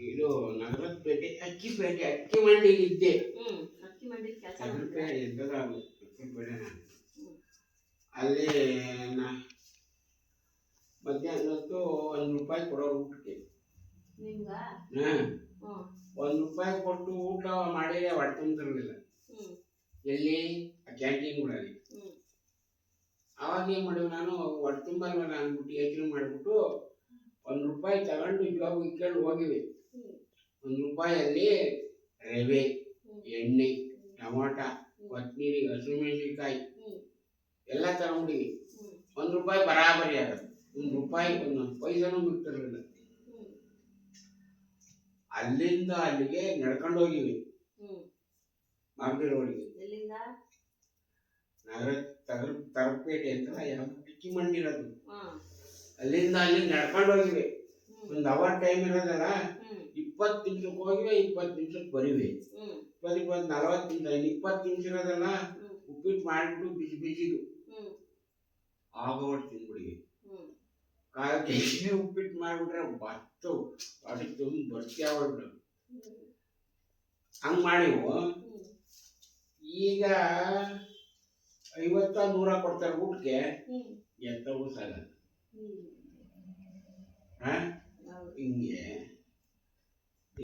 ಇದು ನಗರದ ಪೇಟೆ ಅಕ್ಕಿ ಮಂಡಿಲಿದ್ದೆ. ಅಕ್ಕಿ ಮಂಡಿ ಕೆಲಸ ಅಲ್ಲಿ ಮಧ್ಯಾಹ್ನ ಹೊತ್ತು ₹1 ಕೊಡೋ ಊಟಕ್ಕೆ. ₹1 ಕೊಟ್ಟು ಊಟ ಮಾಡಿ ಹೊಟ್ಟೆ ತುಂಬಿರಲಿಲ್ಲ. ಎಲ್ಲಿ ಕ್ಯಾಂಟೀನ್ಗಳಲ್ಲಿ. ಅವಾಗ ಏನ್ ಮಾಡಿವಿ, ನಾನು ಹೊಟ್ಟೆ ತುಂಬಲ್ವಲ್ಲ ಅಂದ್ಬಿಟ್ಟು ಯೋಚನೆ ಮಾಡಿಬಿಟ್ಟು ₹1 ತಗೊಂಡು ಇವಾಗ ಇಟ್ಕೊಂಡು ಹೋಗಿವಿ. ₹1 ರವೆ, ಎಣ್ಣೆ, ಟೊಮಾಟ, ಕೊತ್ತಂಬರಿ, ಹಸಿಮೆಣಸಿನಕಾಯಿ ಎಲ್ಲ ತಗೊಂಡಿವಿ. ₹1 ಬರಾಬರಿ ಆಗೋದು. ₹1 ಒಂದೊಂದು ಪೈಸನೂ ಬಿಡ್ತಿರ್ಲಿಲ್ಲ. ಅಲ್ಲಿಂದ ಅಲ್ಲಿಗೆ ನಡ್ಕೊಂಡು ಹೋಗಿವಿ. ಮಾಗಡಿ ರೋಡಿಗೆ ನಗರ ತರಪೇಟೆ ಅಂತ ಅಕ್ಕಿ ಮಂಡಿ ಇರೋದು. ಅಲ್ಲಿಂದ ಅಲ್ಲಿ ನಡ್ಕೊಂಡು ಹೋಗಿವಿ. ಒಂದು ಅವರ್ ಟೈಮ್ ಇರೋದಲ್ಲ, 20 ನಿಮಿಷಕ್ಕೆ ಹೋಗಿವೆ, 20 ನಿಮಿಷಕ್ಕೆ ಬರಿವೆ. 40 ನಿಮಿಷ, 20 ನಿಮಿಷ ಇರೋದಲ್ಲ, ಉಪ್ಪಿಟ್ಟು ಮಾಡಿಬಿಟ್ಟು ಬಿಸಿ ಬಿಸಿದು ಆಗೋವಷ್ಟು ತಿಂದ್ಬಿಡಿವಿ. ಕಾಲಕ್ಕೆ ಉಪ್ಪಿಟ್ಟು ಮಾಡಿಬಿಟ್ರೆ ಬತ್ತು ಹೊಟ್ಟೆ ತುಂಬ ಬರ್ತಿ ಆಗ್ಬಿಟ್ರು. ಹಂಗೆ ಮಾಡಿವು. ಈಗ 50-100 ಕೊಡ್ತಾರೆ ಊಟಕ್ಕೆ, ಎಂತ ಸಾಲ. ಹಿಂಗೆ